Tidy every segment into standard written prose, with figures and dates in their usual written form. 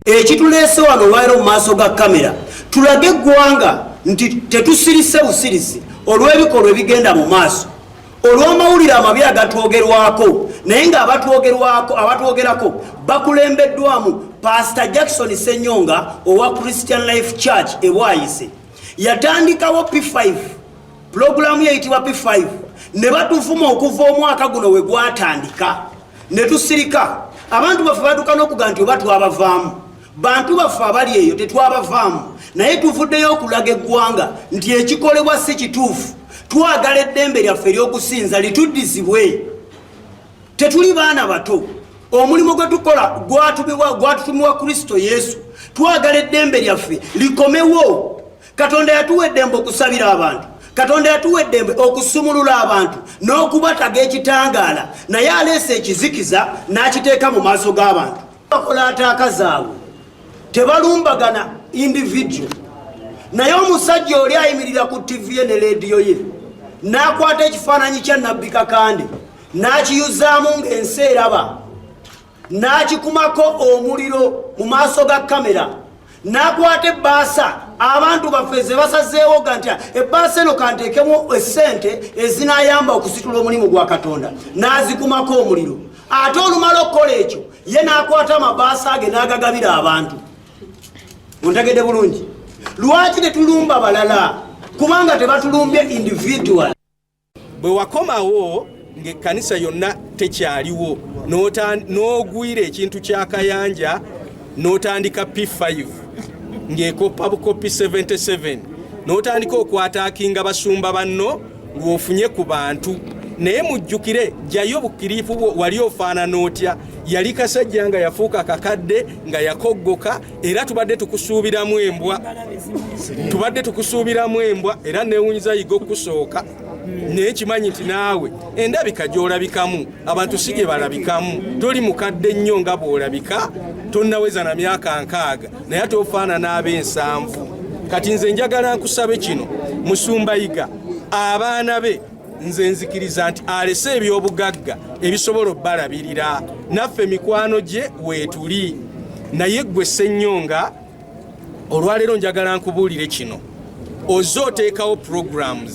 ekituleese wano lwaliro mu maaso ga kamera tulage eggwanga nti tetusirise busirisi olw'ebikolwa ebigenda mu maaso olw'amawulire amabi agatwogerwako naye nga abatwogerako bakulembeddwamu Pastor Jackson Ssenyonga owa Christian Life Church e Bwayise yatandikawo P5 programu yayitibwa P5 ne batuvuma okuva omwaka guno we gwatandika ne tusirika abantu baffe baduka n'okuga nti oba twabavaamu bantu baffe abali eyo tetwabavaamu naye tuvuddeyo okulaga eggwanga nti ekikolebwa si kituufu twagala eddembe lyaffe ery'okusinza lituddizibwe tetuli baana bato omulimu gwe tukola gwatutumibwa Kristo Yesu twagala eddembe lyaffe likomewo Katonda yatuwa eddembe okusabira abantu Katonda yatuwa eddembe okusumulula abantu n'okubataga ekitangaala naye aleese ekizikiza n'akiteeka mu maaso g'abantu bakola ataaka zaabwe tebalumbagana individual naye omusajja oli ayimirira ku TV ye ne leediyo ye n'akwata ekifaananyi kya Nabbi Kakande n'akiyuzaamu ng'ensi eraba n'akikumako omuliro mu maaso ga kamera n'akwata ebbaasa abantu baffe ze basazeewo nti ebbaasa eno kanteekemu essente ezinayamba okusitula omulimu gwa Katonda n'azikumako omuliro ate olumala okukola ekyo ye n'akwata amabaasa ge n'agagabira abantu ontegedde bulungi lwaki tetulumba balala kubanga tebatulumbye individual bwe wakomawo ng'ekkanisa yonna tekyaliwo n'ogwira ekintu kya Kayanja n'otandika P5 ng'ekoppa bukopi 77 n'otandika okwataakinga basumba banno ng'ofunye ku bantu naye mujjukire jjayo bukiriifu bwo wali ofaanana otya yali kasajja nga yafuuka kakadde nga yakoggoka era tubadde tukusuubiramu embwa era neewunyiza yiga okusooka naye kimanyi nti naawe endabika gy'olabikamu abantu si gye balabikamu toli mukadde nnyo nga bw'olabika tonnaweza na myaka 6 naye ate ofaanana ab'ensanvu kati nze njagala nkusabe kino musumba yiga abaana be nze nzikiriza nti alese ebyobugagga ebisobola obbalabirira naffe mikwano gye weetuli naye ggwe Ssenyonga olwaleero njagala nkubuulire kino ozooteekawo programs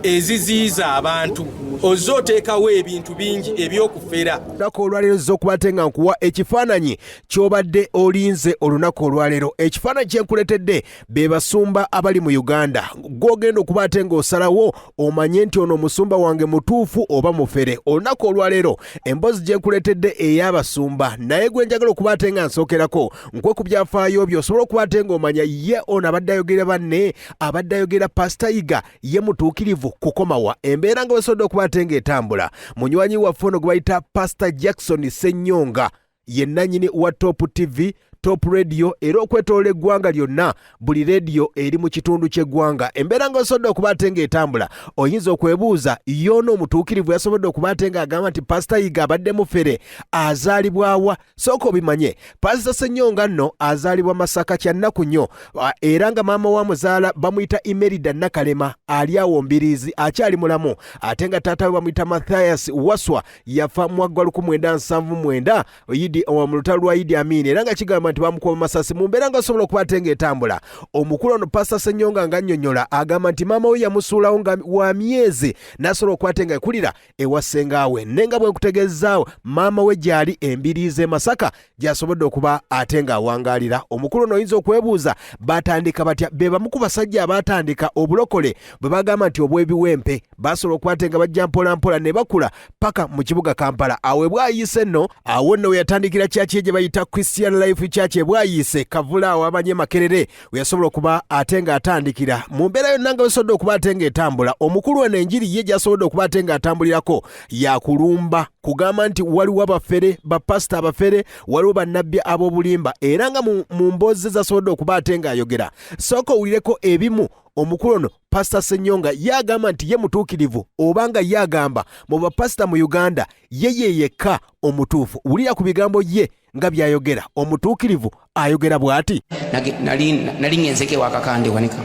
eziziiza abantu ozooteekawo ebintu bingi ebyokufera olunaku olwaleero z'okuba nga nkuwa ekifaananyi ky'obadde olinze olunaku olwaleero ekifaananyi kyenkuletedde be basumba abali mu Uganda gw'ogenda okuba ng'osalawo omanye nti ono omusumba wange mutuufu oba mufere olunaku olwaleero emboozi gyenkuletedde ey'abasumba naye gwe njagala okuba nga nsookerako nkwe ku byafaayo byo osobola okuba ng'omanya ye ono abadde ayogera banne abadde ayogera Pastor Yiga ye mutuukirivu kukomawa embeera nga wesobodde okuba ng'etambula munywanyi waffe ono gwe bayita Pastor Jackson Ssenyonga ye nannyini wa Top TV Top Radio era okwetoola eggwanga lyonna buli radio eri mu kitundu ky'eggwanga embeera nga osobodde okuba ng'etambula oyinza okwebuuza yoona omutuukirivu yasobodde okuba ng'agamba nti Pastor Yiga abadde mufere azaalibwawa sooka obimanye Pastor Ssenyonga nno azaalibwa Masaka kyannaku nnyo era nga maama wa muzaala bamuyita Imerida Nakalema ali awo Mbiriizi akyali mulamu ate nga taata we bamuyita Matthias Waswa yafa mu 1979 mu lutalo lwa Idi Amin era nga kigamba nti bamukuba masasi mu mbeera nga osobola okuba ng'etambula omukulu ono Pastor Ssenyonga nga annyonnyola agamba nti maama we yamusuulawo nga wa myezi n'asobola okuba nga ekulira ewa ssengaawe nenga bwe nkutegeezaawo maama we gy'ali Embiriizi e Masaka gy'asobodde okuba ate ng'awangaalira omukulu ono oyinza okwebuuza batandika batya be bamu ku basajja abaatandika obulokole bwe bagamba nti obw'ebiwempe basobola okuba nga bajja mpola mpola ne bakula paka mu kibuga Kampala awe bwayise nno awo nno we yatandikira kyaki gye bayita Christian Life Church bwayise Kavula awo amanye Makerere we yasobola okuba ate nga atandikira mu mbeera yonna nga wesobodde okuba ate ng'etambula omukulu ono enjiri ye gy'asobodde okuba ate ng'atambulirako yakulumba kugamba nti waliwo abafere bapasita abafere waliwo bannabbi ab'obulimba era nga mu mboozi zasobodde okuba ate ng'ayogera sooka owulireko ebimu omukulu ono Pastor Ssenyonga yagamba nti ye mutuukirivu obanga yagamba mu bapasita mu Uganda ye yekka omutuufu wulira ku bigambo ye nga byayogera omutuukirivu ayogera bw'ati nali ngenzeke wa Kakande wanika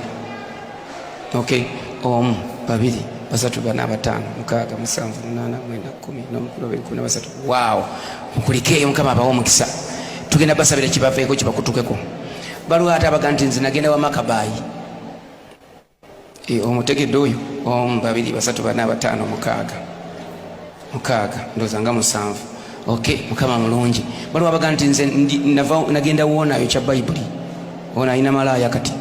okay 1 2 3 4 5 6 7 8 9 10 n'omukulu we 13 wow mukulikeeyo mukama abawo omukisa tugenda basabira kibaveeko kibakutukeko baluwa ate abaga nti nze nagenda wa Makabayi omutegedde oyo 1 2 3 4 5 6 ndowooza nga 7 okay mukama mulungi baluwa abaga nti nze nagenda wonayo kya bayibuli ona alina malaaya kati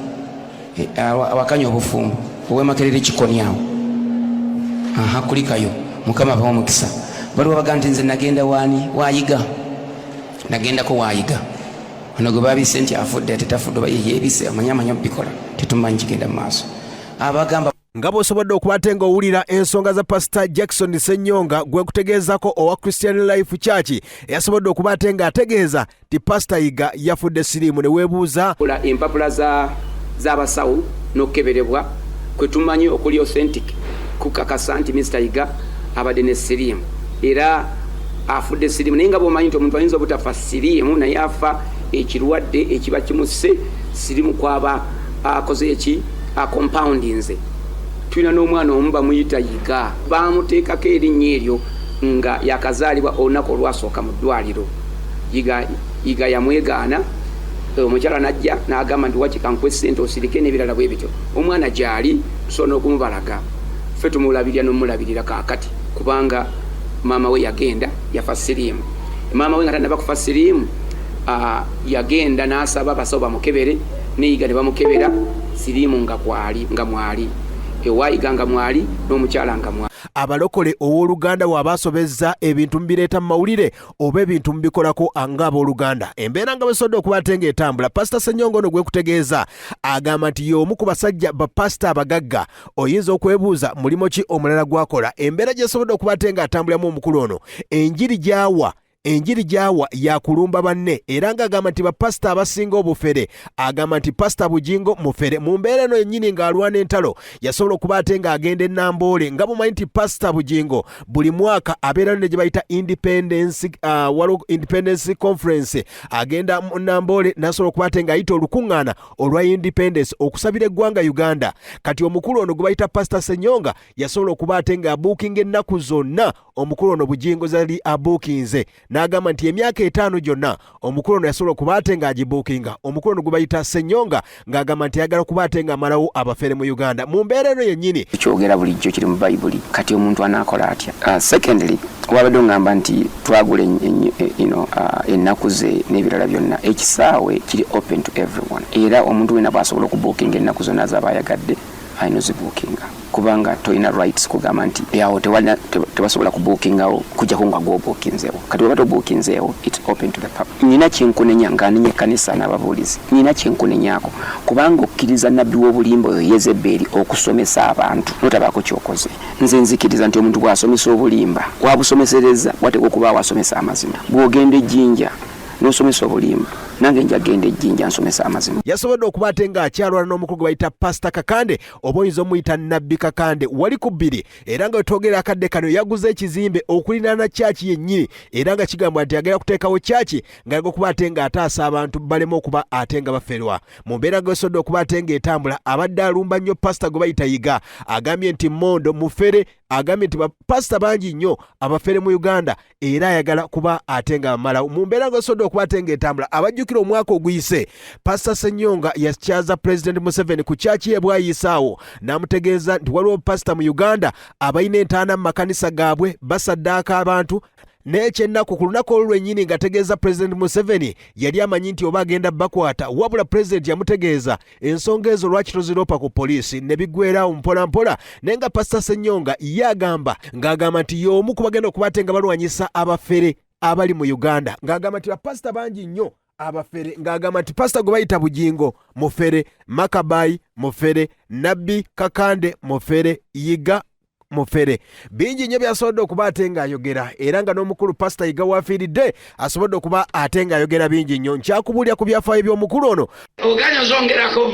awakanya obufumbo owemakerere kikoni awo kulikayo mukama bawa omukisa baluwa abaga nti nze nagenda wani wayiga nagendako wayiga ono gwe babise nti afudde ate tafudde oba yeyebise amanyamanya bikola tetumanyi kigenda mu maaso abagamba nga bw'osobodde okuba ate ng'owulira ensonga za pasita Jackson Ssenyonga gwe kutegeezako owa Christian Life Church yasobodde okuba ate ng'ategeeza ti pasita Yiga yafudde siriimu ne weebuuza empapula z'abasawo n'okukeberebwa kwe tumanyi okuli authentic kukakasa nti Mr. Yiga abadde ne siriimu era afudde siriimu naye nga bw'omanyi nti omuntu ayinza obutafa siriimu naye afa ekirwadde ekiba kimusse siriimu kwaba akoze eki compoundinze tulina n'omwana omu bamuyita Yiga bamuteekako erinnya eryo nga yakazaalibwa olunaku olwasooka mu ddwaliro Yiga yamwegaana omukyala najja n'agamba nti wakika nkwe ssente osirike n'ebirala bwe bityo omwana gyali tusobola n'okumubalaga ffe tumulabirira n'omulabirira kaakati kubanga maama we yagenda yafa siriimu maama we nga tanaba kufa siriimu yagenda n'asaba abasawo bamukebere ne Yiga ne bamukebera siriimu nga mwali ewayiga nga mwali n'omukyala nga mwali abalokole ow'oluganda bw'abasobezza ebintu mubireeta mu mawulire oba ebintu mubikolako anga ab'oluganda embeera nga besobodde okuba ate ng'etambula pasita Ssenyonga ono gwe kutegeeza agamba nti y'omu ku basajja bapasita abagagga oyinza okwebuuza mulimo ki omulala gwakola embeera gyesobodde okuba ate ng'atambulamu omukulu ono enjiri gyawa yakulumba banne era ng'agamba nti bapasita abasinga obufere agamba nti pasita Bujingo mufere mu mbeera eno yennyini ng'alwana entalo yasobola okuba ate ng'agenda e Namboole nga mumanyi nti pasita Bujingo buli mwaka abeera ne gye bayita Independence Conference agenda mu Namboole n'asobola okuba ate ng'ayita olukuŋŋaana olwa Independence okusabira eggwanga Uganda kati omukulu ono gwe bayita pasita Ssenyonga yasobola okuba ate ng'abuukinga ennaku zonna omukulu ono Bujingo zali abuukinze n'agamba nti emyaka 5 gyonna omukulu ono yasobola okuba ate ng'agibuukinga omukulu ono gwe bayita Ssenyonga ng'agamba nti ayagala okuba ate ng'amalawo abafere mu Uganda mu mbeera eno yennyini kyogera bulijjo kiri mu bayibuli kati omuntu anaakola atya secondly wabadde ngamba nti twagula ennaku ze n'ebirala byonna ekisaawe kiri open to everyone era omuntu wena bw'asobola okubuukinga ennaku zonna z'aba ayagadde ayina ozibuukinga kubanga toyina rights kugamba nti yawo tebasobola kubuukingawo kujjako nga gw'obuukinzeewo kati weba tobuukinzeewo it's open to the public nina kyenkunenya nga nenya ekkanisa n'ababuulizi nina kyenkunenyaako kubanga okkiriza nabbi w'obulimba oyo Yezeberi okusomesa abantu notabaako kyokoze nze nzikiriza nti omuntu bw'asomesa obulimba wabusomesereza wateeka okuba wasomesa amazima bw'ogenda ejjinja n'osomesa obulimba nange njagenda ejjinja nsomesa amazima yasobodde okuba ate ng'akyalwana n'omukulu gwe bayita pasita Kakande oba oyinza omuyita nabbi Kakande wali ku 2 era nga wetwogera akadde kano yaguze ekizimbe okuliraana kyaki yennyini era nga kigambwa nti agenda kuteekawo kyaki ng'aga okuba ate ng'ataasa abantu baleme okuba ate nga baferwa mu mbeera nga wesobodde okuba ate ng'etambula abadde alumba nnyo pasita gwe bayita Yiga agambye nti Mondo mufere agambye nti bapasita bangi nnyo abafere mu Uganda era ayagala kuba ate nga bamalawo mu mbeera nga wesobodde okuba ate ng'etambula abajjukira omwaka oguyise pasita Ssenyonga yakyaza President Museveni ku kyaki ye bwayisaawo n'amutegeeza nti waliwo pasita mu Uganda abalina entaana mu makanisa gaabwe basaddaaka abantu n'ekyennaku ku lunaku olwo lwennyini ng'ategeeza President Museveni yali amanyi nti oba agenda bakwata wabula President yamutegeeza ensonga ezo lwaki toziropa ku poliisi ne biggweerawo mpolampola naye nga pasita Ssenyonga ye agamba ng'agamba nti y'omu ku bagenda okuba ate nga balwanyisa abafere abali mu Uganda ng'agamba nti bapasita bangi nnyo abafere ng'agamba nti pasita gwe bayita Bujingo mufere Makabayi mufere nabbi Kakande mufere Yiga mufere bingi nnyo byasobodde okuba ate ng'ayogera era nga n'omukulu pasita Yiga wafiiridde asobodde okuba ate ng'ayogera bingi nnyo nkyakubuulya ku byafaayo by'omukulu ono oganya zongerako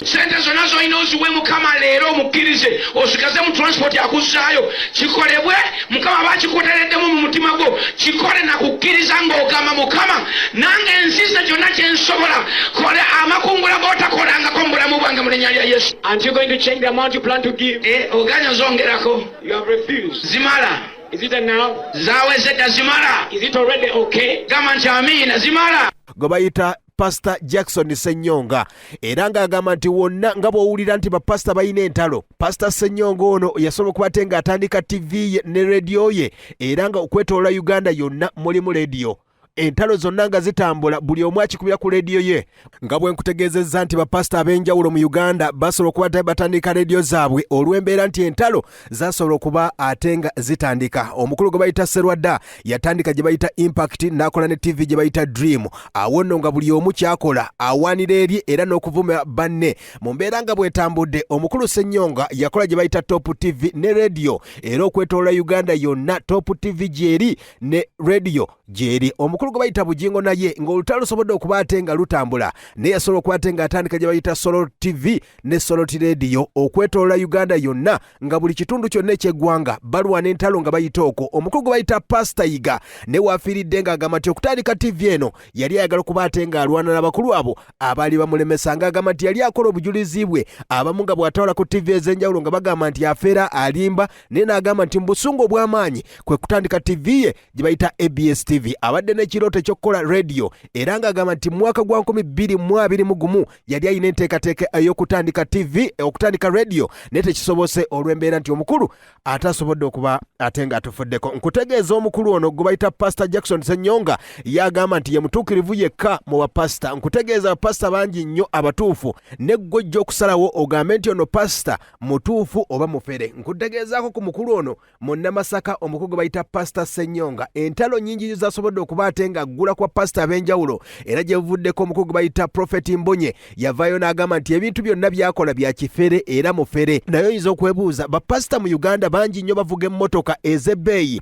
sente zonna zolina oziwe mukama leero omukkirize osigaze mu transport yakuzzaayo kikolebwe mukama bakikutereddemu mu mutima gwo kikole nakukkiriza ng'ogamba mukama nange nsize gyonna kyensobola kole amakungula g'otakolangako mu bulamu bwange mu linnya lya Yesu. And you're going to change the amount you plan to give. oganya zongerako You have refused. zimala Is it enough? zaweze tazimala. Is it already okay? Gamba nti amiina zimala. gwe bayita Pastor Jackson Ssenyonga era ng'agamba nti wonna nga bw'owulira nti bapasita balina entalo. Pastor Ssenyonga ono yasobola okuba ate ng'atandika TV ye ne rediyo ye era nga okwetoloola Uganda yonna mulimu rediyo. Entalo zonna nga zitambula buli omu akikubira ku rediyo ye. Nga bwe nkutegeezezza nti bapasita ab'enjawulo mu Uganda basobola okuba batandika rediyo zaabwe olw'embeera nti entalo zasobola okuba ate nga zitandika. Omukulu gwe bayita Serwadda yatandika gye bayita Impact n'akola ne TV gye bayita Dream. Awo nno nga buli omu kyakola awaanira eri era n'okuvuma banne. Mu mbeera nga bwetambudde omukulu Ssenyonga yakola gye bayita Top TV ne rediyo era okwetoloola Uganda yonna Top TV gyeri ne rediyo gyeri. Omukulu gwe bayita Bugingo naye ng'olutalo lusobodde okuba ate nga lutambula naye yasobola okuba ate ng'atandika gye bayita Solo TV ne Soloti Radio okwetoloola Uganda yonna nga buli kitundu kyonna eky'eggwanga balwana entalo nga bayita okwo. Omukulu gwe bayita Pastor Yiga ne waafiiridde ng'agamba nti okutandika TV eno yali ayagala okuba ate ng'alwana n'abakulu abo abaali bamulemesa ng'agamba nti yali akola obujulizi bwe abamu nga bw'atawala ku TV ez'enjawulo nga bagamba nti afeera alimba naye n'agamba nti mu busungu obw'amaanyi kwe kutandika TV ye gye bayita ABS TV. Abadde n'ekirooto eky'okukola rediyo era ng'agamba nti mu mwaka gwa 2021 yali ayina enteekateeka ey'okutandika TV okutandika rediyo naye tekisobose olw'embeera nti omukulu atasobodde okuba ate ng'atufuddeko. Nkutegeeza omukulu ono gwe bayita Pastor Jackson Ssenyonga yagamba nti ye mutuukirivu yekka mu bapasita. Nkutegeeza bapasita bangi nnyo abatuufu ne ggwe ojja okusalawo ogambe nti ono pasita mutuufu oba mufere. Nkutegeezaako ku mukulu ono mu Namasaka omukulu gwe bayita Pastor Ssenyonga entalo nnyingi zasobodde okuba ate ng'aggula kwa pasita ab'enjawulo era gye buvuddeko omukulu gwe bayita Prophet Mbonye yavaayo n'agamba nti ebintu byonna byakola bya kifere era mufere. Naye oyinza okwebuuza bapasita mu Uganda bangi nnyo bavuga emmotoka ez'ebbeeyi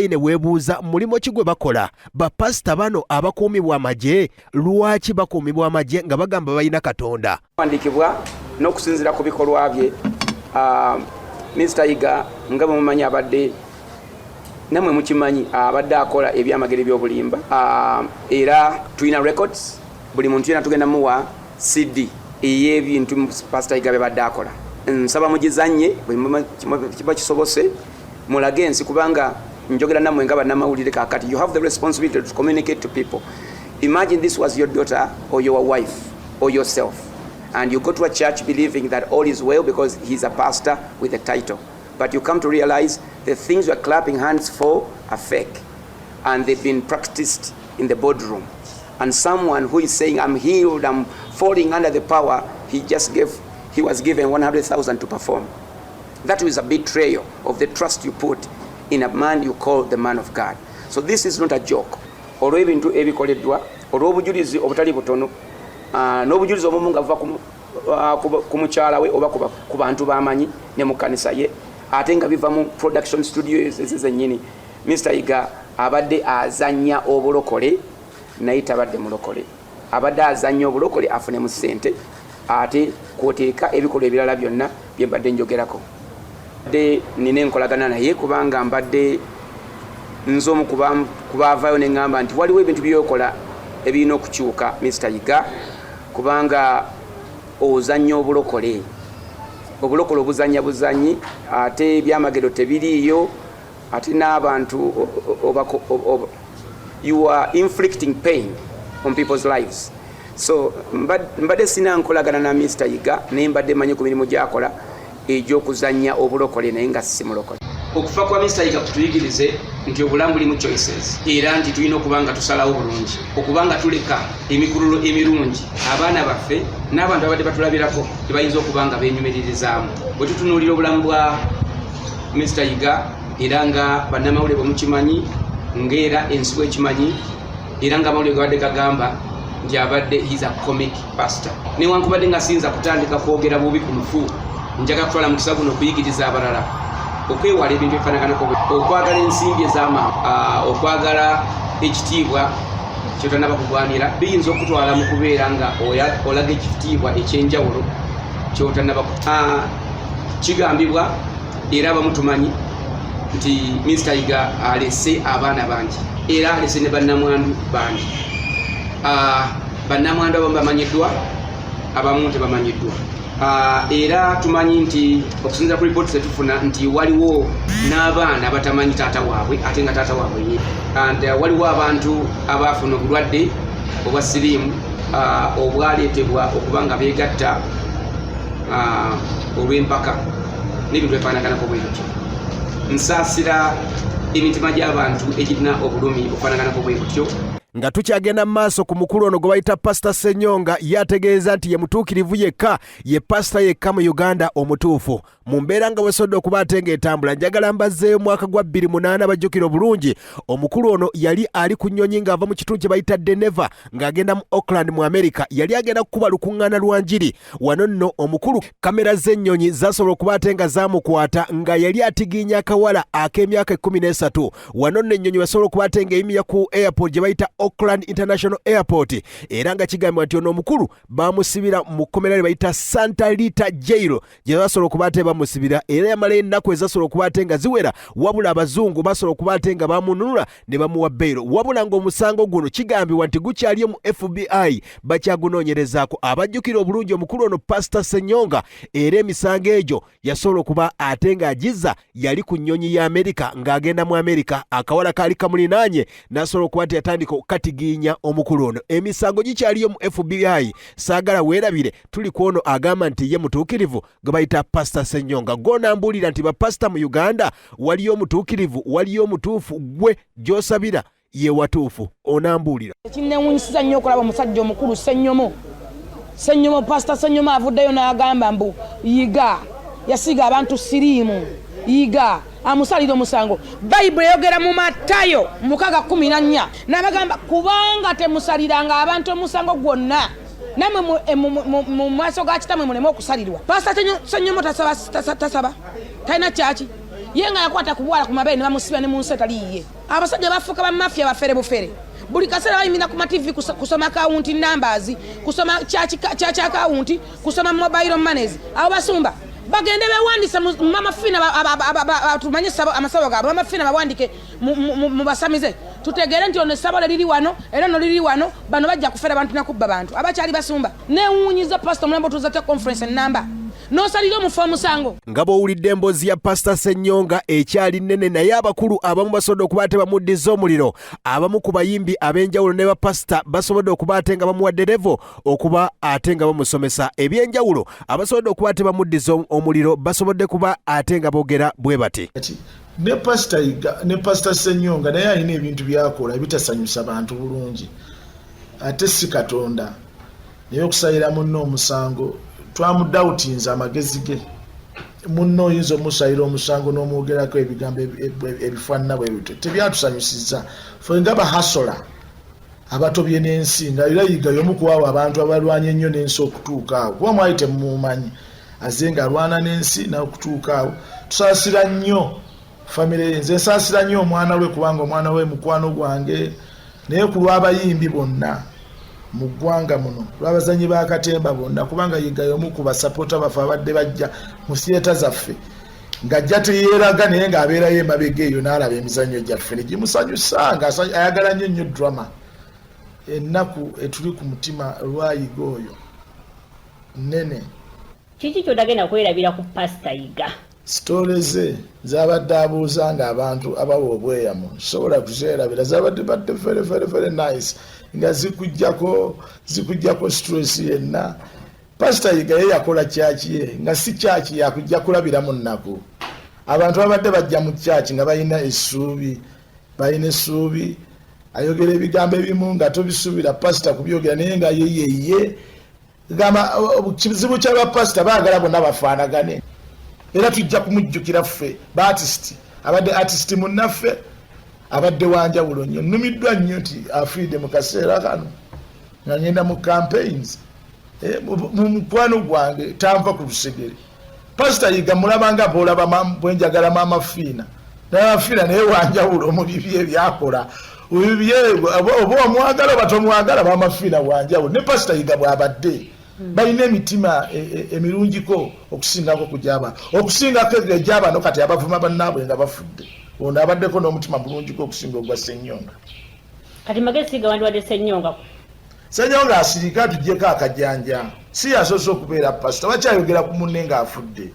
ne weebuuza mulimu ki gwe bakola. Bapasita bano abakuumibwa amagye lwaki bakuumibwa amagye nga bagamba balina Katonda? Wandikibwa n'okusinziira ku bikolwa bye Mr. Yiga nga bwe mumanyi abadde namwe mukimanyi abadde akola ebyamagero by'obulimba era tulina records buli muntu yena tugenda muwa CD ey'ebintu Pastor Yiga badde akola. Nsaba mugizanye kiba kisobose mulage ensi kubanga njogera namwe nga bannamawulire kakati. You have the responsibility to communicate to people. Imagine this was your daughter or your wife or yourself and you go to a church believing that all is well because he's a pastor with a title, but you come to realize the things you're clapping hands for are fake and they've been practiced in the boardroom. And someone who is saying I'm healed, I'm falling under the power, he was given 100,000 to perform. That is a betrayal of the trust you put in a man you call the man of God. So this is not a joke. Olwo ebintu ebikoleddwa olw'obujulizi obutali butono n'obujulizi obumu nga buva ku mukyala we oba ku bantu b'amanyi ne mu kkanisa ye ate nga biva mu production studios ezennyini. Mr. Yiga abadde azannya obulokole naye tabadde mulokole. Abadde azannya obulokole afunemu ssente ate kwoteeka ebikolwa ebirala byonna bye mbadde njogerako. Nina enkolagana naye kubanga mbadde nze omu kubaavaayo ne ŋŋamba nti waliwo ebintu byokola ebirina okukyuka Mr. Yiga kubanga ozannya obulokole obuzanya buzanyi ate ebyamagero tebiriiyo ate n'abantu you are inflicting pain on people's lives. So mbadde sina nkolagana na Mr. Yiga naye mbadde manyi ku mirimu gy'akola egy'okuzannya obulokole naye nga si mulokole. Okufa kwa Mr. Yiga kutuyigirize nti obulamu bulimu choices era nti tulina okuba nga tusalawo bulungi okuba nga tuleka emikululo emirungi abaana baffe n'abantu abadde batulabirako tebayinza okuba nga beenyumiririzaamu. Bwe tutunuulira obulamu bwa Mr. Yiga era nga bannamawulire bwe mukimanyi ng'era ensi bw'ekimanyi era nga amawulire gabadde gagamba nti abadde he's a comic pastor. Newankubadde nga siyinza kutandika kwogera bubi ku mufu njaga kutwala mukisa guno okuyigiriza abalala okwewala ebintu ebifaanaganako okwagala ensimbi ez'amaanyi okwagala ekitiibwa kyotanaba kugwanira biyinza okutwala mu kubeera nga olaga ekitiibwa ekyenjawulo kyotanaba kigambibwa era abamu tumanyi nti Mr. Yiga alese abaana bangi era alese ne bannamwandu bangi. Bannamwandu abamu bamanyiddwa abamu tebamanyiddwa. era tumanyi nti okusinza ku ripoti zetufuna nti waliwo n'abaana abatamanyi taata waabwe ate nga taata waabwe ye and waliwo abantu abafuna obulwadde obwa siriimu obwaleetebwa okuba nga beegatta olw'empaka n'ebintu ebifaanaganako bwe bityo. Nsaasira emitima gy'abantu egirina obulumi obufaanaganako bwe butyo. Nga tukyagenda maaso ku mukulu ono gwe bayita Pastor Ssenyonga yategeeza nti ye mutuukirivu yekka ye pasita yekka mu Uganda omutuufu. Mu mbeera nga wesodde okuba ate ng'etambula njagala mbazzeeyo mwaka gwa 2008 bajjukira obulungi omukulu ono yali ali ku nnyonyi ng'ava mu kitundu kye bayita Denver ng'agenda mu Auckland mu America yali agenda kukuba lukuŋŋaana lwa njiri. Wano nno omukulu kamera z'ennyonyi zasobola okuba ate nga zaamukwata nga yali atigiinya akawala ak'emyaka 13. Wano nno ennyonyi yasobola okuba ate ng'eyimira ku airport gye bayita Auckland International Airport era nga kigambibwa nti ono omukulu bamusibira mu kkomera lye bayita Santa Rita Jail gye basobola okuba ate bamusibira era yamala ennaku ezasobola okuba ate nga ziwera wabula abazungu basobola okuba ate nga bamununula ne bamuwa beyiro wabula ng'omusango guno kigambibwa nti gukyali mu FBI bakyagunoonyerezaako. Abajjukira obulungi omukulu ono Pastor Ssenyonga era emisango egyo yasobola okuba ate ng'agizza yali ku nnyonyi ya Amerika ng'agenda mu Amerika akawala kaali kamulinaanye n'asobola okuba nti yatandika okukatigiinya omukulu ono. Emisango gikyaliyo mu FBI saagala weerabire tuli ku ono agamba nti ye mutuukirivu gwe bayita Pastor Ssenyonga. Gonambuulira nti bapasita mu Uganda waliyo omutuukirivu waliyo omutuufu gwe gy'osabira ye watuufu onambuulira. Kinnewuunyisiza nnyo okulaba omusajja omukulu Ssenyomo Pastor Ssenyomo avuddeyo n'agamba mbu yiga yasiga abantu siriimu yiga amusalira omusango. Bayibuli eyogera mu Matayo 6:14 n'abagamba kubanga temusaliranga abantu omusango gwonna namwe mu maaso ga kitamwe muleme okusalirwa. Pastor Ssenyomo tasaba talina kyaki ye nga yakwata kubwala ku mabeere ne bamusiba ne mu nsi etaliiye. Abasajja bafuuka ba mafia bafere bufere buli kaseera bayimira ku mativi kusoma account numbers kusoma kyaki account kusoma mobile monies. Abo basumba bagende bewandisa mama fina tumanye amasabo gaabwe mama fina bawandike mu basamize tutegere nti ono sabole liri wano era no liri wano bano bajja kufera abantu nakubba bantu abakyali basumba newuunyiza pastor mulambo tuzate conference number nosalira omufu omusango. Nga bw'owulidde emboozi ya Pastor Ssenyonga ekyali nnene naye abakulu abamu basobodde okuba ate bamuddiza omuliro. Abamu ku bayimbi ab'enjawulo ne bapasita basobodde okuba ate nga bamuwadde levo okuba ate nga bamusomesa ebyenjawulo. Abasobodde okuba ate bamuddiza omuliro basobodde kuba ate nga boogera bwe bati. Ne Pastor Ssenyonga naye alina ebintu byakola ebitasanyusa bantu bulungi ate si Katonda naye okusalira munno omusango twamudawutinza amagezi ge munno oyinza omusalira omusango n'omwogerako ebigambo ebifaanana bwe bityo tebyatusanyusiza fe nga bahasola abatobye n'ensi nga era yigayo omu kuwaawo abantu abalwanya ennyo n'ensi okutuuka awo kuba mwali temumumanyi aze nga alwana n'ensi n'okutuuka awo. Tusaasira nnyo famire ye nze nsaasira nnyo omwana we kubanga omwana we mukwano gwange naye ku lw'abayimbi bonna mu ggwanga muno lw'abazanyi b'akatemba bonna kubanga yigayo omu ku basapota bafe abadde bajja mu siyeta zaffe ng'ajja teyeeraga naye ng'abeerayo emabega eyo n'alaba emizannyo gyaffe ne gimusanyusa ng'ayagala nnyo drama. Ennaku etuli ku mutima lwayiga oyo nnene. Kiki ky'otagenda kwerabira ku Pastor Yiga? Story ze zabadde abuuza ng'abantu abawa obweyamo sobola kuzeerabira zabadde very nice nga zikujjako stress yenna. Pastor Yiga ye yakola kyaki ye nga si kyaki yakujja kulabiramu nnaku. Abantu babadde bajja mu kyaki nga balina essuubi ayogera ebigambo ebimu nga tobisuubira pastor kubyogera naye nga ye gamba kizibu ky'abapasita baagala bonna bafaanagane era tujja kumujjukira ffe baartist abadde artist munnaffe abadde wanjawulo nnyo. Nnumiddwa nnyo nti afiridde mu kaseera kano nga ngenda mu campaigns mu mukwano gwange tanva ku lusegere. Pastor Yiga mulabanga bw'olaba bwenjagala Maama Fiina naye wanjawulo mu bibi ebyakola oba omwagala oba tomwagala Maama Fiina wanjawulo ne Pastor Yiga bw'abadde balina emitima emirungiko okusingako okusingako egyabano kati abavuma bannaabwe nga bafudde ono abaddeko n'omutima mulungiko okusinga ogwa Ssenyonga. Kati magezi gawandi wadde Ssenyonga asirika atuggyeko akajanja si yasoose okubeera pasita bakyayogera ku munne ng'afudde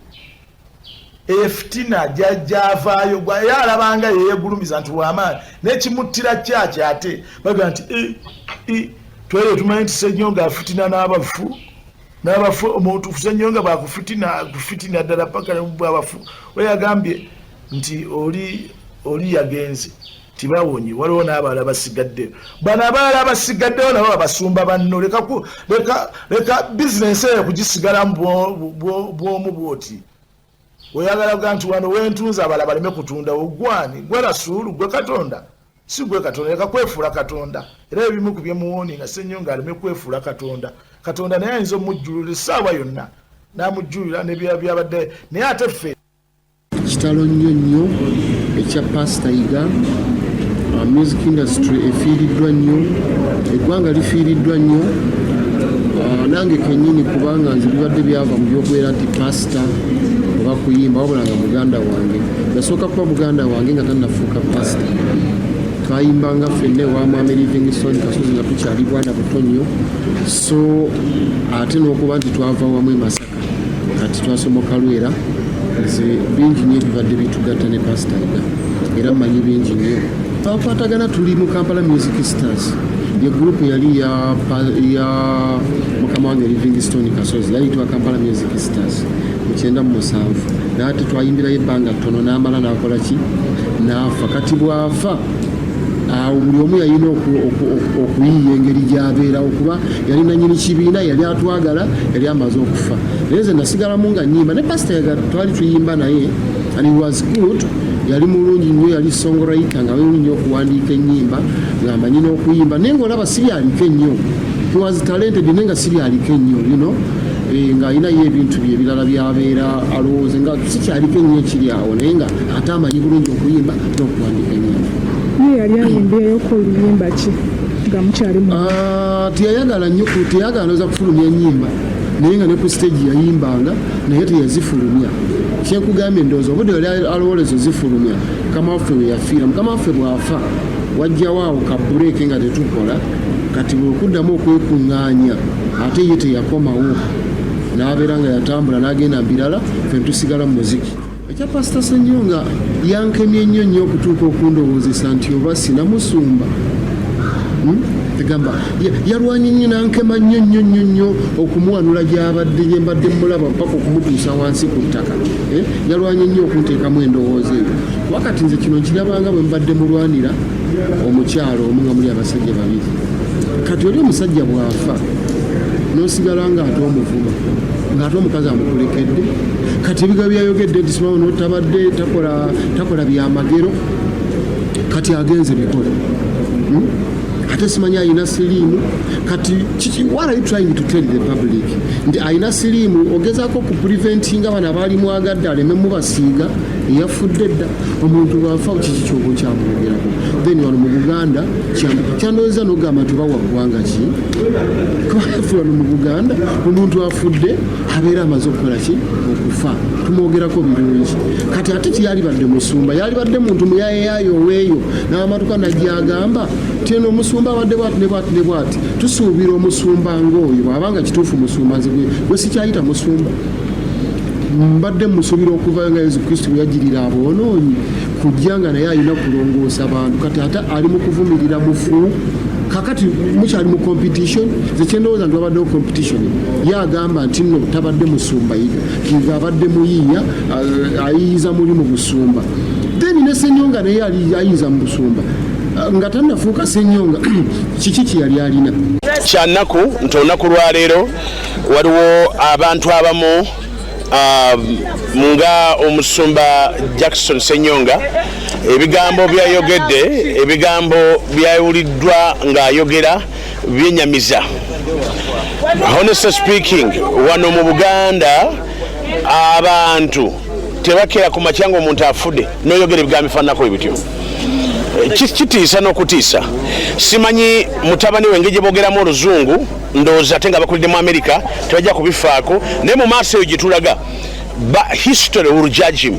efitina jajavaayo gwaye alabanga yeegulumiza nti wamaani n'ekimuttira kyaki ate baga nti twere tumanyi nti Ssenyonga afitina n'abafu omuntu Ssenyonga bakufitina ddala paka bwabafu we yagambye nti oli yagenze tibawonye waliwo n'abalala basigaddeyo bano abalala basigaddeyo nabo babasumba banno leka bizinensi eyo kugisigalamu bwomu bwoti oyagala kuga nti wano wentunza abalala baleme kutunda ogwani gwe Rasuulu gwe Katonda si gwe Katonda leka kwefuula Katonda era ebimu ku byemuwoni nga Ssenyonga aleme kwefuula Katonda naye ayinza omujjulula essaawa yonna n'amujjulira nebyabadde naye ate ffe kitalo nnyo ekya Pastor Iga music industry efiiriddwa nnyo eggwanga lifiiriddwa nnyo nange kennyini kubanga nze bibadde byava mu by'okubeera nti pastor oba kuyimba wabula nga muganda wange yasooka kuba muganda wange nga tannafuuka pastor twayimbanga ffenne wa Mwami Livingstone Kasozi nga tukyali bwana buto nnyo so ate n'okuba nti twava wamu e Masaka kati twasomoka Lwera nze bingi nnyo ebibadde bitugatta ne Pastor Iga era mmanyi bingi nnyo twakwatagana tuli mu Kampala Music Stars ye group yali ya mukama wange Livingstone Kasozi yayitibwa Kampala Music Stars mu 1997 naate twayimbirayo ebbanga ttono n'amala n'akola ki n'afa kati bwafa buli omu yalina okuyiiya engeri gy'abeera okuba yalina nyini kibiina yali atwagala yali amaze okufa naye nze nasigalamu nga nnyimba ne Pastor Iga twali tuyimba naye and he was good yali mulungi nnyo yali songwriter nga mulungi nnyo okuwandiika ennyimba ng'amanyi n'okuyimba naye ng'olaba siryaliko ennyo he was talented naye nga siryaliko ennyo ng'alinayo ebintu bye ebirala byabeera alowooze nga sikyaliko ennyo ekiri awo naye nga ate amanyi bulungi okuyimba n'okuwandiika ennyimba yali ayimbeeyo ku luyimba ki nga mukyali teyayagala nnyo teyagala noza kufulumya ennyimba naye nga ne ku stage yayimbanga naye teyazifulumya kyenkugambye ndowooza obudde yali alowoleza zifulumya mukama waffe we yafiira mukama waffe bw'afa wajjawo awo ka bureeke nga tetukola kati bwekuddamu okwekuŋŋaanya ate ye teyakomawo n'abeera nga yatambula n'agenda mbirala ffe tusigala mu muziki ekya Pastor Ssenyonga yankemye nnyo okutuuka okundowoozesa nti oba sinamusumba tegamba yalwanye nnyo nankema nnyo okumuwanula gyembadde mulaba mpaka okumutuusa wansi ku ttaka yalwanye nnyo okunteekamu endowooza eyo wakati nze kino nkirabanga bwe mbadde mulwanira omukyalo omu nga muli abasajja babiri kati oli omusajja bw'afa n'osigala ng'ate omuvuma ng'ate omukazi amukulekedde kati ebigambo byayogedde nti simawo n'otabadde takola byamagero kati agenze bikola ate simanyi ayina siriimu kati what are you trying to tell the public nti ayina siriimu ogezaako okupreventinga bana balimwagadde aleme mubasiiga eyafudde dda omuntu bwafa kiki kyoba kyamwogerako then wano mu Buganda kyandoweza n'ogamba nti bawa ggwanga ki kafu wano mu Buganda omuntu afudde abeera amaze okukola ki okufa tumwogerako birungi kati ate tiyalibadde musumba yalibadde muntu muyayeyayo oweeyo n'amatuka najjagamba teno omusumba abadde bwati ne bwati tusuubira omusumba ng'oyo bw'abanga kituufu musumba nze gwe sikyayita musumba mbadde musuubira okuvayo nga Yesu Kristo bwe yajjirira aboonoonyi kujja nga naye alina kulongoosa bantu kati ate ali mu kuvumirira mufu kakati mukyali mu competition ze kyendowooza nti wabaddewo competition yagamba nti nno tabadde musumba Iga kiga abadde muyiiya ayiyiza muli mu busumba then ne Ssenyonga naye ayiyiza mu busumba nga tannafuuka Ssenyonga kiki kyeyali alina kyannaku nti olunaku lwaleero waliwo abantu abamu nga omusumba Jackson Ssenyonga ebigambo byayogedde ebigambo byawuliddwa ng'ayogera byenyamiza honestly speaking wano mu Buganda abantu tebakera ku makya ng'omuntu afudde n'oyogera ebigambo bifaananako ebityo kitiisa n'okutiisa simanyi mutabani we engeri gye boogeramu oluzungu ndowooza ate nga bakulidde mu America tebajja kubifaako naye mu maaso eyo gye tulaga history will judge him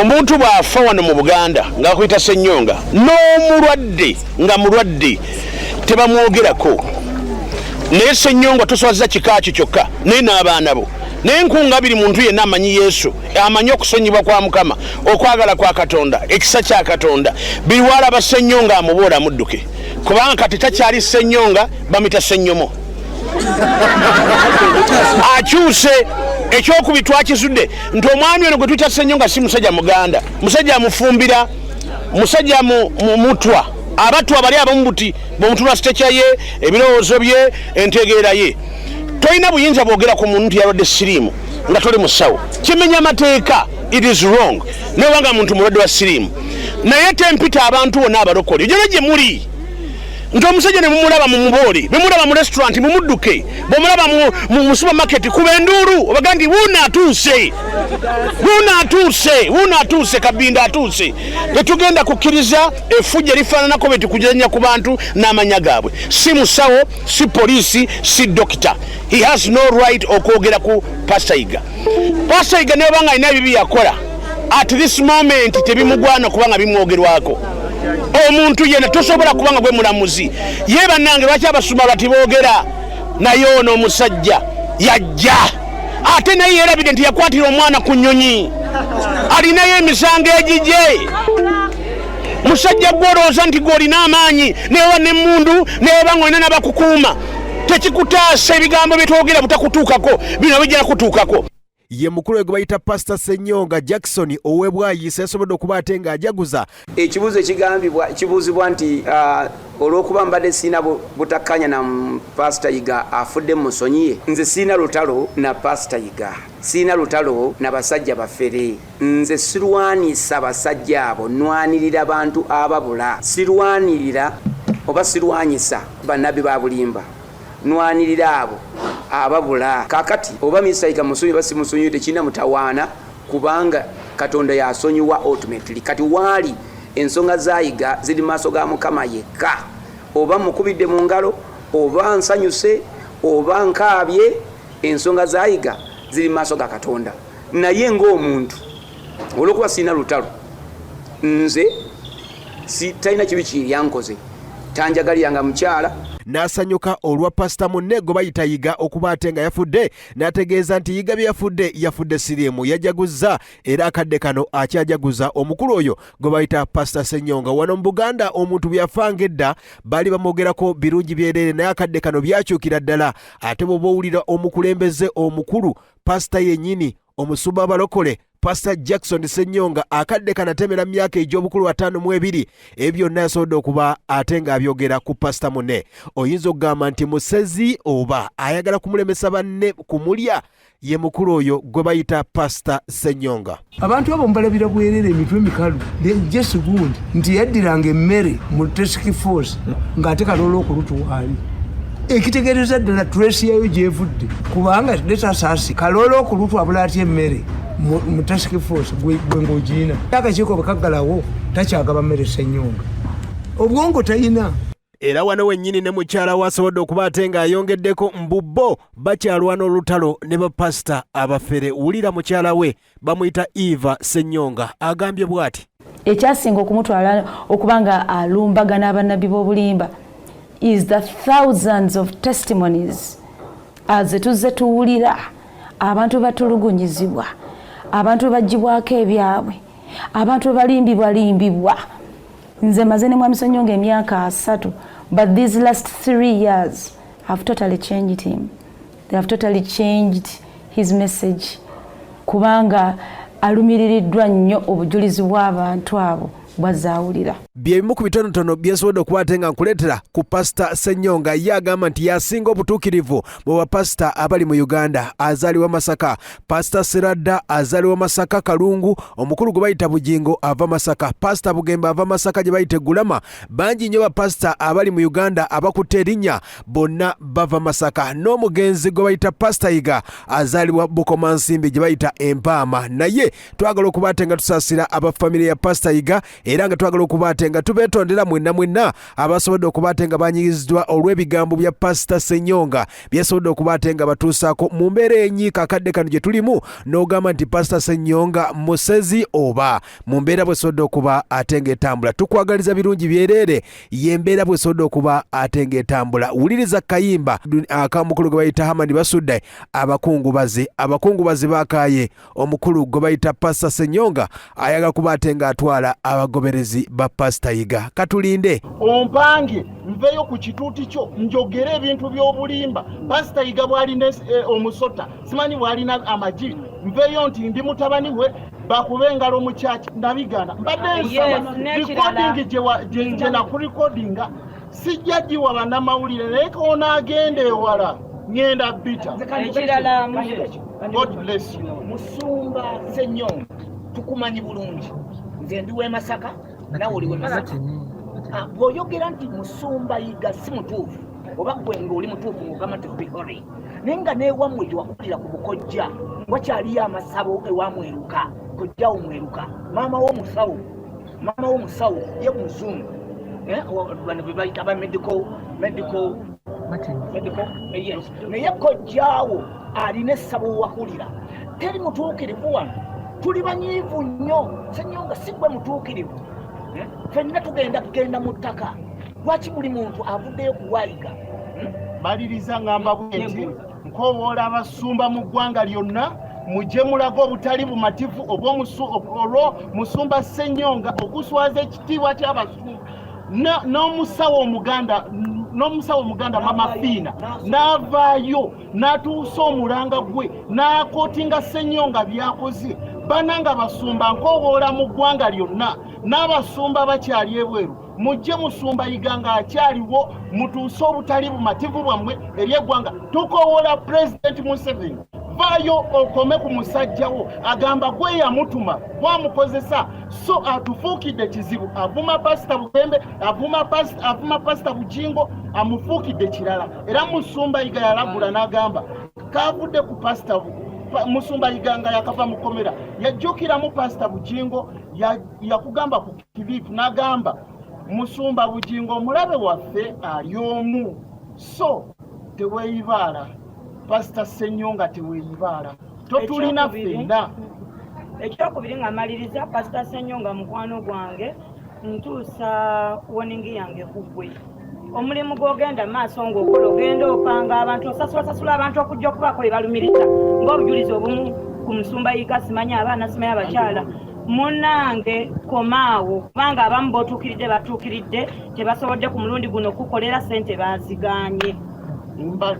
omuntu bw'afa wano mu Buganda ng'akuyita Ssenyonga n'omulwadde nga mulwadde tebamwogerako naye Ssenyonga toswaza kikaaki kyokka naye n'abaana bo naye nkunga biri muntu yenna amanyi Yesu amanyi okusonyibwa kwa Mukama okwagala kwa Katonda ekisa kya Katonda biwala ba Ssenyonga amuboola mudduke kubanga kati takyali Ssenyonga bamita Ssenyomo akyuse ekyokubi twakizudde nti omwami ono gwe tuyita Ssenyonga si musajja muganda musajja amufumbira musajja mutwa abatwa bali abamu buti bwomutula sitecha ye ebirowoozo bye entegeera ye tolina buyinza bwogera ku muntu yalwadde siriimu nga toli musawo kimenya amateeka it is wrong newanga muntu mulwadde wa siriimu naye tempita abantu bonna abalokole gyona gye muli nti omusajja ne mumulaba mumuboole bemulaba mu restaurant mumudduke bwomulaba mu supermarket kuba enduulu obaga nti wuno atuuse Kabinda atuuse tetugenda kukkiriza effujja lifaananako bwe tukujanya ku bantu n'amanya gaabwe si musawo si poliisi si dokita he has no right okwogera ku Pastor Iga ne banga alina ebibi yakola at this moment tebimugwana kubanga bimwogerwako omuntu yena tosobola kubanga gwe mulamuzi ye bannange lwaki abasuma batiboogera naye ono omusajja yajja ate naye yerabidde nti yakwatira omwana ku nnyonyi alinayo emisango egije musajja gwolowooza nti gwolina amaanyi newa nemmundu neoba ng'olina n'abakukuuma tekikutaasa ebigambo byetwogera butakutuukako bino bijja kutuukako ye mukulu gwe bayita Pastor Ssenyonga Jackson owebwayise yasobodde okuba ate ng'ajaguza ekibuuzo kibuuzibwa nti olw'okuba mbadde siina butakkanya na Pastor Iga afudde mu nsonyi ye nze siina lutalo na Pastor Iga siina lutalo na basajja baffere nze sirwanisa basajja abo nwanirira bantu ababula sirwanirira oba sirwanyisa bannabbi ba bulimba nwanirira abo ababula kakati oba Mr. musonyi basi musonyi tekina mutawaana kubanga Katonda yasonyiwa ultimately kati wali ensonga za Iga ziri maaso ga Mukama yekka oba mukubidde mu ngalo oba nsanyuse oba nkaabye ensonga za Iga ziri maaso ga Katonda naye ng'omuntu olwokuba siina lutalo nze talina kibi kiryankoze tanjagaliranga mukyala n'asanyuka olwa Pastor munne gwe bayita Iga okuba ate nga yafudde n'ategeeza nti Iga bye yafudde siriimu yajaguzza era akadde kano akyajaguza omukulu oyo gwe bayita Pastor Ssenyonga wano mu Buganda omuntu byafanga edda bali bamwogerako birungi byereere naye akadde kano byakyukira ddala ate bw'oba owulira omukulembeze omukulu Pastor yennyini omusumba abalokole Pastor Jackson Ssenyonga akadde kanatemera myaka egy'obukulu 52 ebyo byonna yasobodde okuba ate ng'abyogera ku Pastor munne oyinza okugamba nti musezi oba ayagala kumulemesa banne kumulya ye mukulu oyo gwe bayita Pastor Ssenyonga abantu abo mbalabira bwerere emitwe emikalu jesi gundi nti yaddiranga emmere mu task force ng'ate Kalolo okulutuwaali ekitegeereza ddala trace yayo gyevudde kubanga letasaasi Kalolo okulutwabula atya emmere mu task force gwe ng'ogiina akakiiko bakaggalawo takyagaba mmere Ssenyonga obwongo tayina era wano wennyini ne mukyala wasobodde okuba ate ng'ayongeddeko mbubbo bakyalwana olutalo ne bapasita abafere wulira mukyala we bamuyita Eva Ssenyonga agambye bw'ati ekyasinga okumutwala okuba nga alumbagana abannabbi b'obulimba is the thousands of testimonies as tuzze tuwulira abantu batulugunyizibwa abantu bagibwako ebyabwe abantu balimbibwa nze maze ne mwami Ssenyonga emyaka 3 but these last 3 years have totally changed him. They have totally changed his message kubanga alumiriddwa nnyo obujulizi bw'abantu abo bwazaawulira byebimu ku bitonotono byesobodde okuba ate nga nkuleetera ku Pastor Ssenyonga ye agamba nti yasinga obutuukirivu mu bapasita abali mu Uganda azaalibwa Masaka Pastor Seradda azaalibwa Masaka Kalungu omukulu gwe bayita Bugingo ava Masaka Pastor Bugemba ava Masaka gye bayita Gulama bangi nnyo bapasita abali mu Uganda abakutte erinnya bonna bava Masaka n'omugenzi gwe bayita Pastor Iga azaalibwa Bukomansimbi gye bayita Empaama naye twagala okuba ate nga tusaasira abafamile ya Pastor Iga era nga twagala okuba ate nga tubeetondera mwenna abasobodde okuba ate nga banyigiziddwa olw'ebigambo bya Pastor Ssenyonga byasobodde okuba ate nga batuusaako mu mbeera enyiika akadde kano gye tulimu n'ogamba nti Pastor Ssenyonga musezi oba mu mbeera bwesobodde okuba ate nga etambula. Tukwagaliza birungi byereere y'embeera bwesobodde okuba ate nga etambula. Wuliriza kayimba akamukulu gwe bayita Hamani Basudde abakungubazi bakaaye omukulu gwe bayita Pastor Ssenyonga ayagala kuba ate nga atwala abagoberezi ba Pastor Yiga. Katulinde ompange nveyo ku kituuti kyo njogere ebintu by'obulimba. Pastor Yiga bw'alina omusota simanyi bw'alina amagi nveyo nti ndi mutabani we bakuba engalo mu kyaki ndabigana mbadde nsaba recording gye nakurikodinga sijja giwa bannamawulire naye konaagenda ewala ngenda bita. God bless you. Musumba Ssenyonga tukumanyi bulungi nze ndi w'e Masaka nawe oli w'e Masaka. Bw'oyogera nti Musumba Yiga si mutuufu oba gwe ng'oli mutuufu ng'ogamba nti obihore naye nga n'ewammwe gye wakulira ku bukojja wakyaliyo amasabo ewamweruka kojjawo mweruka maama w'omusawo ye muzungu bano bwe bayita ba medical naye kojjaawo alina essabo wakulira teri mutuukirivu wano tuli banyiivu nnyo. Ssenyonga si gwe mutuukirivu ffenna tugenda mu ttaka lwaki buli muntu avuddeyo kuwayiga. Maliriza ngamba bwenti nkoboola abasumba mu ggwanga lyonna mujje mulaga obutali bumativu olwo Musumba Ssenyonga okuswaza ekitiibwa ky'abasumba n'omusawo omuganda Mama Fiina n'avaayo n'atuusa omulanga gwe n'akootinga Ssenyonga byakoze. Bananga basumba nkoboola mu ggwanga lyonna n'abasumba bakyali ebweru mujje Musumba Yiga ng'akyaliwo mutuuse obutali bumativu bwammwe eri eggwanga. Tukowoola President Museveni vaayo okome ku musajjawo agamba gwe yamutuma gwamukozesa so atufuukidde kizibu avuma Pastor Bugembe avuma Pastor Bujingo amufuukidde kirala era Musumba Yiga yalagula n'agamba kavudde ku Pastor Musumba Yiga nga yakava mu komera yajjukiramu Pastor Bujingo yakugamba ku kibiifu n'agamba Musumba Bujingo omulabe waffe ali omu so teweeyibaala Pastor Ssenyonga teweeyibaala totulina ffenna. Ekyokubiri nga maliriza Pastor Ssenyonga mukwano gwange ntuusa warning yange ku ggwe omulimu gw'ogenda maaso ng'okola ogenda opanga abantu osasula abantu okujja okubaako ebalumiriza ng'obujulizi obumu ku Musumba Yiga simanyi abaana simanyi abakyala munnange komaawo kubanga abamu batuukiridde tebasobodde ku mulundi guno okukolera ssente baziganye.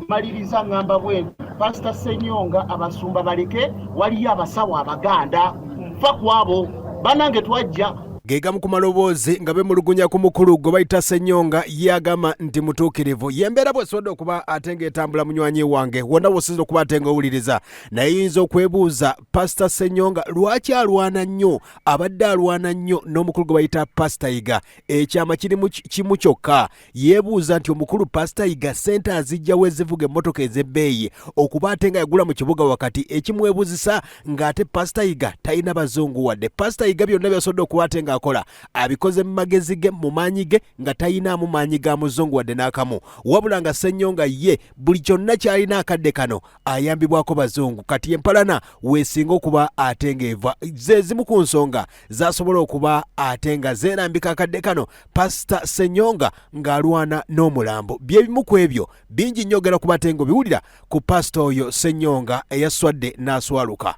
Maliriza ngamba bwe Pastor Ssenyonga abasumba baleke waliyo abasawo abaganda nfa kwabo banange twajja gegamu ku maloboozi nga bemulugunya ku mukulu gwe bayita Ssenyonga yagamba nti mutuukirivu yembeera bwesobodde okuba ate ng'etambula munywanyi wange wonna bw'osinza okuba ate ng'owuliriza naye yinza okwebuuza Pastor Ssenyonga lwaki alwana nnyo abadde alwana nnyo n'omukulu gwe bayita Pastor Yiga ekyama kirimu kimu kyokka yeebuuza nti omukulu Pastor Yiga ssente azijja wezivuga emmotoka ez'ebbeeyi okuba ate nga yagula mu kibuga wakati ekimwebuuzisa ng'ate Pastor Yiga talina bazungu wadde Pastor Yiga byonna byasobodde okuba ate akola abikoze mu magezi ge mu maanyi ge nga tayinaamu maanyi ga muzungu wadde n'akamu wabula nga Ssenyonga ye buli kyonna kyalina akadde kano ayambibwako bazungu kati empalana weesinga okuba ate ng'eva ze zimu ku nsonga zasobola okuba ate nga zeerambika akadde kano Pastor Ssenyonga ng'alwana n'omulambo bye bimu ku ebyo bingi nnyo ogera kuba ate ng'obiwulira ku pasita oyo Ssenyonga eyaswadde n'aswaluka.